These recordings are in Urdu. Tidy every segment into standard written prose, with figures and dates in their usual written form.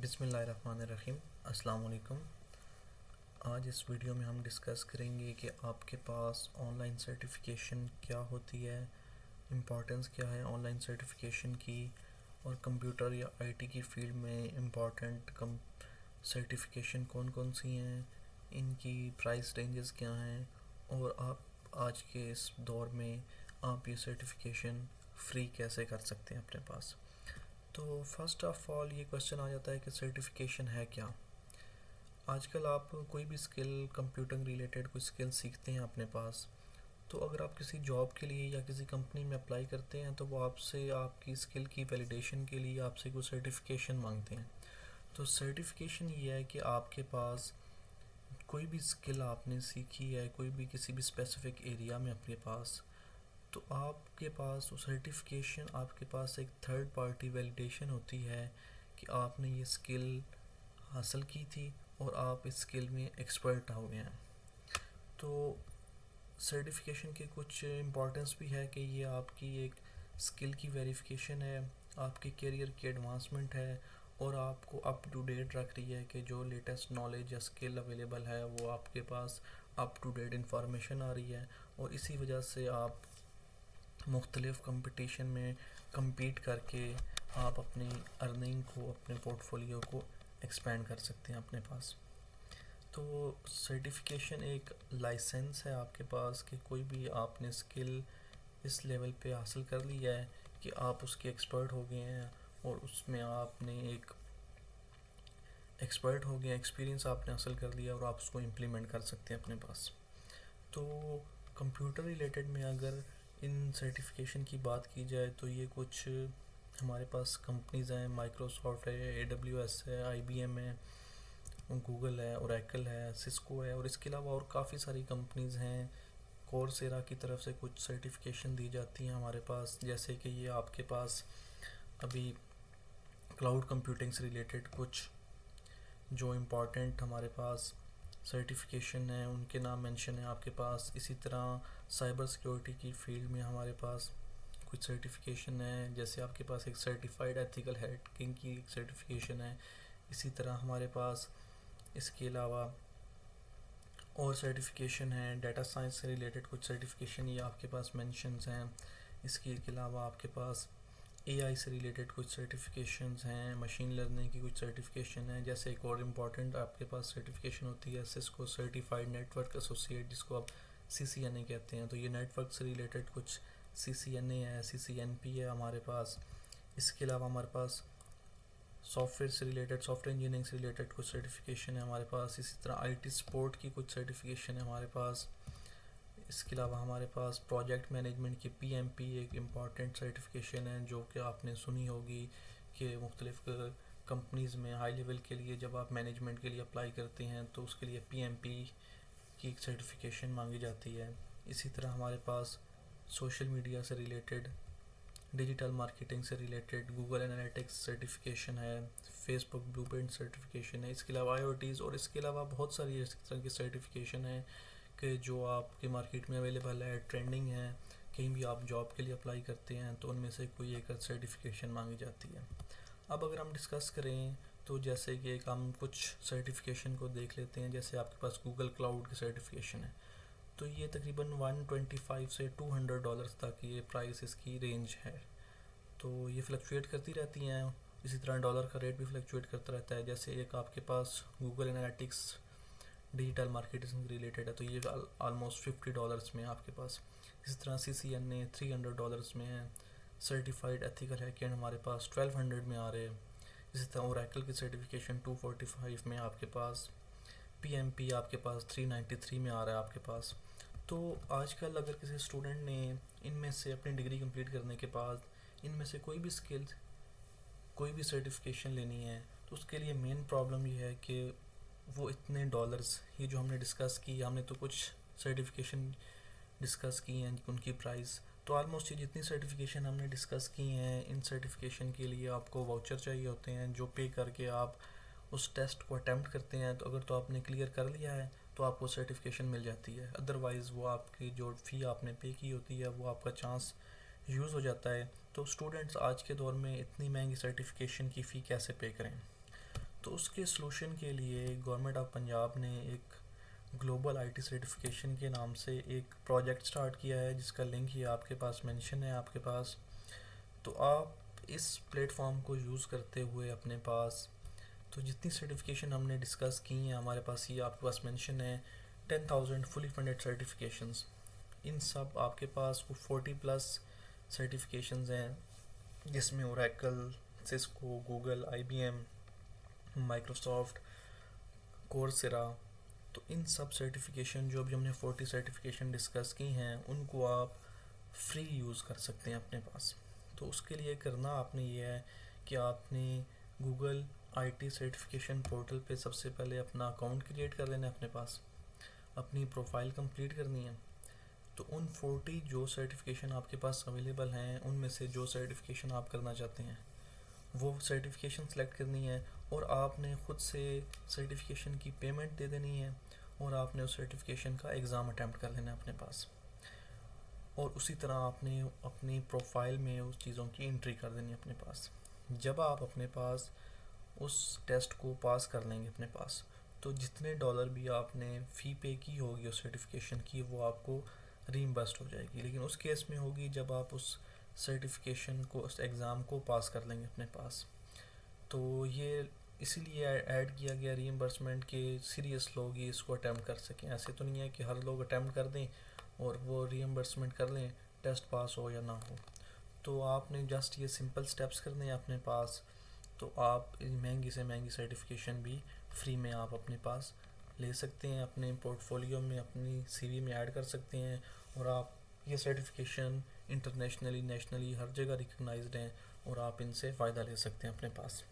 بسم اللہ الرحمن الرحیم۔ السلام علیکم۔ آج اس ویڈیو میں ہم ڈسکس کریں گے کہ آپ کے پاس آن لائن سرٹیفکیشن کیا ہوتی ہے، امپورٹنس کیا ہے آن لائن سرٹیفکیشن کی، اور کمپیوٹر یا آئی ٹی کی فیلڈ میں امپورٹنٹ سرٹیفکیشن کون کون سی ہیں، ان کی پرائس رینجز کیا ہیں، اور آپ آج کے اس دور میں آپ یہ سرٹیفکیشن فری کیسے کر سکتے ہیں اپنے پاس۔ تو فرسٹ آف آل یہ کوشچن آ جاتا ہے کہ سرٹیفکیشن ہے کیا۔ آج کل آپ کوئی بھی اسکل، کمپیوٹر ریلیٹڈ کوئی اسکل سیکھتے ہیں اپنے پاس، تو اگر آپ کسی جاب کے لیے یا کسی کمپنی میں اپلائی کرتے ہیں تو وہ آپ سے آپ کی اسکل کی ویلیڈیشن کے لیے آپ سے کوئی سرٹیفکیشن مانگتے ہیں۔ تو سرٹیفکیشن یہ ہے کہ آپ کے پاس کوئی بھی اسکل آپ نے سیکھی ہے، کوئی بھی کسی بھی اسپیسیفک ایریا میں اپنے پاس، تو آپ کے پاس وہ سرٹیفکیشن، آپ کے پاس ایک تھرڈ پارٹی ویلیڈیشن ہوتی ہے کہ آپ نے یہ اسکل حاصل کی تھی اور آپ اس اسکل میں ایکسپرٹ ہو گئے ہیں۔ تو سرٹیفکیشن کے کچھ امپورٹنس بھی ہے کہ یہ آپ کی ایک اسکل کی ویریفیکیشن ہے، آپ کے کیریئر کی ایڈوانسمنٹ ہے، اور آپ کو اپ ٹو ڈیٹ رکھ رہی ہے کہ جو لیٹسٹ نالج یا اسکل اویلیبل ہے وہ آپ کے پاس اپ ٹو ڈیٹ انفارمیشن آ رہی ہے، اور اسی وجہ سے آپ مختلف کمپٹیشن میں کمپیٹ کر کے آپ اپنی ارننگ کو، اپنے پورٹ فولیو کو ایکسپینڈ کر سکتے ہیں اپنے پاس۔ تو سرٹیفکیشن ایک لائسنس ہے آپ کے پاس کہ کوئی بھی آپ نے اسکل اس لیول پہ حاصل کر لیا ہے کہ آپ اس کے ایکسپرٹ ہو گئے ہیں، اور اس میں آپ نے ایک ایکسپرٹ ہو گئے، ایکسپیرینس آپ نے حاصل کر لیا اور آپ اس کو امپلیمنٹ کر سکتے ہیں اپنے پاس۔ تو کمپیوٹر ریلیٹڈ میں اگر ان سرٹیفکیشن کی بات کی جائے تو یہ کچھ ہمارے پاس کمپنیز ہیں، مائکروسافٹ ہے، اے ڈبلیو ایس ہے، آئی بی ایم ہے، گوگل ہے، اوریکل ہے، سسکو ہے، اور اس کے علاوہ اور کافی ساری کمپنیز ہیں۔ کورسیرا کی طرف سے کچھ سرٹیفکیشن دی جاتی ہیں ہمارے پاس، جیسے کہ یہ آپ کے پاس ابھی کلاؤڈ کمپیوٹنگ سے ریلیٹڈ کچھ جو امپورٹنٹ ہمارے پاس سرٹیفکیشن ہیں ان کے نام مینشن ہیں آپ کے پاس۔ اسی طرح سائبر سیکیورٹی کی فیلڈ میں ہمارے پاس کچھ سرٹیفکیشن ہے، جیسے آپ کے پاس ایک سرٹیفائڈ ایتھیکل ہیکنگ کی ایک سرٹیفکیشن ہے۔ اسی طرح ہمارے پاس اس کے علاوہ اور سرٹیفکیشن ہے، ڈیٹا سائنس سے ریلیٹڈ کچھ سرٹیفکیشن یہ آپ کے پاس مینشنز ہیں۔ اس کے علاوہ آپ کے پاس اے آئی سے ریلیٹڈ کچھ سرٹیفکیشنز ہیں، مشین لرننگ کی کچھ سرٹیفکیشن ہیں، جیسے ایک اور امپورٹنٹ آپ کے پاس سرٹیفکیشن ہوتی ہے Cisco certified network associate, جس کو آپ سی سی این اے کہتے ہیں۔ تو یہ نیٹ ورک سے ریلیٹڈ کچھ سی سی این اے ہے، سی سی این پی ہے ہمارے پاس۔ اس کے علاوہ ہمارے پاس سافٹ ویئر سے ریلیٹڈ، سافٹ ویئر انجینئرنگ سے ریلیٹڈ کچھ سرٹیفکیشن ہے ہمارے پاس۔ اسی طرح آئی ٹی سپورٹ کی کچھ سرٹیفکیشن ہے ہمارے پاس۔ اس کے علاوہ ہمارے پاس پروجیکٹ مینجمنٹ کی پی ایم پی ایک امپورٹنٹ سرٹیفکیشن ہے، جو کہ آپ نے سنی ہوگی کہ مختلف کمپنیز میں ہائی لیول کے لیے جب آپ مینجمنٹ کے لیے اپلائی کرتے ہیں تو اس کے لیے پی ایم پی کی ایک سرٹیفکیشن مانگی جاتی ہے۔ اسی طرح ہمارے پاس سوشل میڈیا سے ریلیٹڈ، ڈیجیٹل مارکیٹنگ سے ریلیٹڈ گوگل انالیٹکس سرٹیفکیشن ہے، فیس بک بلو پرنٹ سرٹیفکیشن ہے۔ اس کے علاوہ آئی او ٹیز، اور اس کے علاوہ بہت ساری اس طرح کی سرٹیفکیشن ہیں کہ جو آپ کے مارکیٹ میں اویلیبل ہے، ٹرینڈنگ ہے، کہیں بھی آپ جاب کے لیے اپلائی کرتے ہیں تو ان میں سے کوئی ایک سرٹیفکیشن مانگی جاتی ہے۔ اب اگر ہم ڈسکس کریں تو جیسے کہ ایک ہم کچھ سرٹیفکیشن کو دیکھ لیتے ہیں، جیسے آپ کے پاس گوگل کلاؤڈ کی سرٹیفکیشن ہے، تو یہ تقریباً 125 سے $200 تک یہ پرائس اس کی رینج ہے۔ تو یہ فلکچویٹ کرتی رہتی ہیں، اسی طرح ڈالر کا ریٹ بھی فلکچویٹ کرتا رہتا ہے۔ جیسے ایک آپ کے پاس گوگل انالیٹکس ڈیجیٹل مارکیٹنگ سے ریلیٹڈ ہے تو یہ آلموسٹ $50 میں آپ کے پاس۔ اسی طرح سی سی این اے $300 میں ہے، سرٹیفائڈ ایتھیکل ہیکنگ ہمارے پاس 1200 میں آ رہے ہیں۔ اسی طرح اوریکل کی سرٹیفکیشن 245 میں آپ کے پاس، پی ایم پی آپ کے پاس 393 میں آ رہا ہے آپ کے پاس۔ تو آج کل اگر کسی اسٹوڈنٹ نے ان میں سے اپنی ڈگری کمپلیٹ کرنے کے بعد ان میں سے کوئی بھی اسکل، کوئی بھی سرٹیفکیشن لینی ہے تو اس کے لیے مین پرابلم یہ ہے کہ وہ اتنے ڈالرز، یہ جو ہم نے ڈسکس کی، ہم نے تو کچھ سرٹیفکیشن ڈسکس کی ہیں ان کی پرائس، تو آلموسٹ یہ جتنی سرٹیفکیشن ہم نے ڈسکس کی ہیں ان سرٹیفکیشن کے لیے آپ کو واؤچر چاہیے ہوتے ہیں، جو پے کر کے آپ اس ٹیسٹ کو اٹیمپٹ کرتے ہیں، تو اگر تو آپ نے کلیئر کر لیا ہے تو آپ کو سرٹیفکیشن مل جاتی ہے، ادروائز وہ آپ کی جو فی آپ نے پے کی ہوتی ہے وہ آپ کا چانس یوز ہو جاتا ہے۔ تو اسٹوڈنٹس آج کے دور میں اتنی مہنگی سرٹیفکیشن کی فی کیسے پے کریں؟ تو اس کے سلوشن کے لیے گورنمنٹ آف پنجاب نے ایک گلوبل آئی ٹی سرٹیفکیشن کے نام سے ایک پروجیکٹ سٹارٹ کیا ہے، جس کا لنک یہ آپ کے پاس مینشن ہے آپ کے پاس. تو آپ اس پلیٹ فارم کو یوز کرتے ہوئے اپنے پاس تو جتنی سرٹیفکیشن ہم نے ڈسکس کی ہیں ہمارے پاس یہ آپ کے پاس مینشن ہے 10,000 فلی فنڈیڈ سرٹیفکیشنز. ان سب آپ کے پاس 40 پلس سرٹیفکیشنز ہیں، جس میں اوریکل، سسکو، گوگل، آئی بی ایم، مائکروسافٹ، کورسیرا. تو ان سب سرٹیفکیشن جو ابھی ہم نے 40 سرٹیفکیشن ڈسکس کی ہیں ان کو آپ فری یوز کر سکتے ہیں اپنے پاس. تو اس کے لیے کرنا آپ نے یہ ہے کہ آپ نے Google I T certification portal پہ سب سے پہلے اپنا اکاؤنٹ کریٹ کر لینا ہے، اپنے پاس اپنی پروفائل کمپلیٹ کرنی ہے. تو ان 40 جو سرٹیفکیشن آپ کے پاس اویلیبل ہیں ان میں سے جو سرٹیفکیشن آپ کرنا چاہتے ہیں وہ سرٹیفکیشن سلیکٹ کرنی ہے، اور آپ نے خود سے سرٹیفکیشن کی پیمنٹ دے دینی ہے، اور آپ نے اس سرٹیفکیشن کا ایگزام اٹیمپٹ کر لینا ہے اپنے پاس. اور اسی طرح آپ نے اپنی پروفائل میں اس چیزوں کی انٹری کر دینی ہے اپنے پاس. جب آپ اپنے پاس اس ٹیسٹ کو پاس کر لیں گے اپنے پاس، تو جتنے ڈالر بھی آپ نے فی پے کی ہوگی اس سرٹیفکیشن کی وہ آپ کو ریمبرسڈ ہو جائے گی. لیکن اس کیس میں ہوگی جب آپ اس سرٹیفکیشن کو، اس ایگزام کو پاس کر لیں گے اپنے پاس. تو یہ اسی لیے ایڈ کیا گیا ریمبرسمنٹ کہ سیریس لوگ ہی اس کو اٹیمپٹ کر سکیں. ایسے تو نہیں ہے کہ ہر لوگ اٹیمپٹ کر دیں اور وہ ریمبرسمنٹ کر لیں، ٹیسٹ پاس ہو یا نہ ہو. تو آپ نے جسٹ یہ سمپل سٹیپس کرنے ہیں اپنے پاس، تو آپ مہنگی سے مہنگی سرٹیفکیشن بھی فری میں آپ اپنے پاس لے سکتے ہیں، اپنے پورٹ فولیو میں، اپنی سی وی میں ایڈ کر سکتے ہیں. اور آپ یہ سرٹیفکیشن انٹرنیشنلی، نیشنلی ہر جگہ ریکگنائزڈ ہیں، اور آپ ان سے فائدہ لے سکتے ہیں اپنے پاس.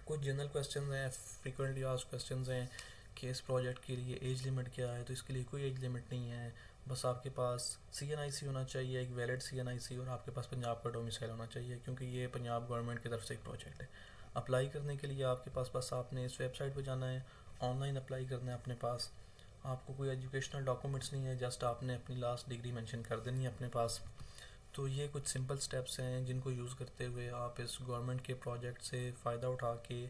کچھ جنرل کویسچنز ہیں، فریکوینٹلی آسکڈ کویسچنز ہیں کہ اس پروجیکٹ کے لیے ایج لمٹ کیا ہے. تو اس کے لیے کوئی ایج لمٹ نہیں ہے، بس آپ کے پاس سی این آئی سی ہونا چاہیے، ایک ویلڈ سی این آئی سی، اور آپ کے پاس پنجاب کا ڈومیسائل ہونا چاہیے، کیونکہ یہ پنجاب گورنمنٹ کی طرف سے ایک پروجیکٹ ہے. اپلائی کرنے کے لیے آپ کے پاس بس آپ نے اس ویب سائٹ پہ جانا ہے، آن لائن اپلائی کرنا ہے اپنے پاس. آپ کو کوئی ایجوکیشنل ڈاکومنٹس نہیں ہے، جسٹ آپ نے اپنی لاسٹ ڈگری مینشن کر دینی ہے اپنے پاس. تو یہ کچھ سمپل سٹیپس ہیں جن کو یوز کرتے ہوئے آپ اس گورنمنٹ کے پروجیکٹ سے فائدہ اٹھا کے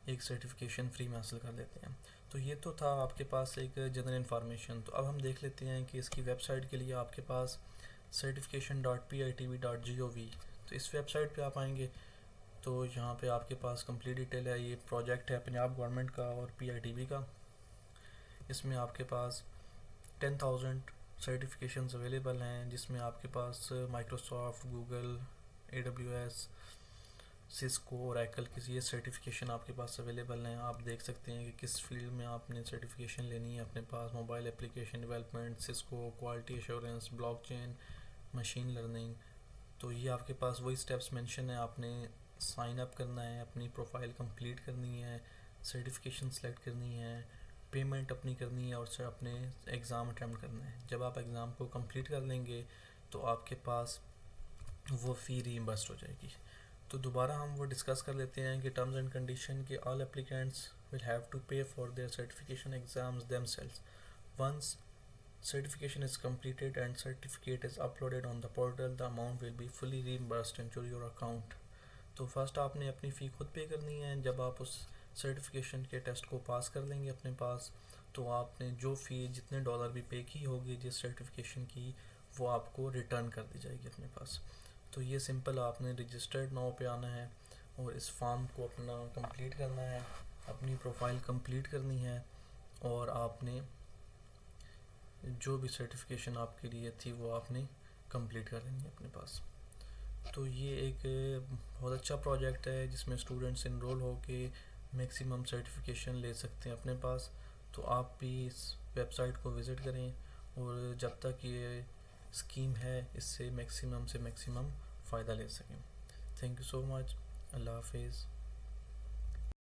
ایک سرٹیفکیشن فری میں حاصل کر لیتے ہیں. تو یہ تو تھا آپ کے پاس ایک جنرل انفارمیشن. تو اب ہم دیکھ لیتے ہیں کہ اس کی ویب سائٹ کے لیے آپ کے پاس certification.pitv.gov. تو اس ویب سائٹ پہ آپ آئیں گے تو یہاں پہ آپ کے پاس کمپلیٹ ڈیٹیل ہے. یہ پروجیکٹ ہے پنجاب گورنمنٹ کا اور پی آئی ٹی وی کا. اس میں آپ کے پاس 10,000 سرٹیفکیشنز اویلیبل ہیں، جس میں آپ کے پاس Microsoft, Google, A W S, Cisco, Oracle کی یہ سرٹیفکیشن آپ کے پاس اویلیبل ہیں. آپ دیکھ سکتے ہیں کہ کس فیلڈ میں آپ نے سرٹیفکیشن لینی ہے اپنے پاس. Mobile application development, Cisco, quality assurance, block chain, machine learning. تو یہ آپ کے پاس وہی سٹیپس مینشن ہیں. آپ نے سائن اپ کرنا ہے، اپنی پروفائل کمپلیٹ کرنی ہے، سرٹیفکیشن سلیکٹ کرنی ہے، پیمنٹ اپنی کرنی ہے، اور سے اپنے ایگزام اٹیمپٹ کرنا ہے. جب آپ ایگزام کو کمپلیٹ کر لیں گے تو آپ کے پاس وہ فی ریمبرسڈ ہو جائے گی. تو دوبارہ ہم وہ ڈسکس کر لیتے ہیں کہ ٹرمز اینڈ کنڈیشن کہ all applicants will have to pay for their certification exams themselves. Once certification is completed and certificate is uploaded on the portal, the amount will be fully reimbursed into your account. تو فرسٹ آپ نے اپنی فی خود پے کرنی ہے. جب آپ اس سرٹیفکیشن کے ٹیسٹ کو پاس کر لیں گے اپنے پاس تو آپ نے جو فی جتنے ڈالر بھی پے کی ہوگی جس سرٹیفکیشن کی وہ آپ کو ریٹرن کر دی جائے گی اپنے پاس. تو یہ سمپل آپ نے رجسٹرڈ ناؤ پہ آنا ہے اور اس فارم کو اپنا کمپلیٹ کرنا ہے، اپنی پروفائل کمپلیٹ کرنی ہے، اور آپ نے جو بھی سرٹیفکیشن آپ کے لیے تھی وہ آپ نے کمپلیٹ کر لینی ہے اپنے پاس. تو یہ ایک بہت اچھا پروجیکٹ ہے جس میں اسٹوڈنٹس انرول ہو کے میکسیمم سرٹیفکیشن لے سکتے ہیں اپنے پاس. تو آپ بھی اس ویب سائٹ کو وزٹ کریں، اور جب تک یہ اسکیم ہے اس سے میکسیمم فائدہ لے سکیں. تھینک یو سو مچ. اللہ حافظ.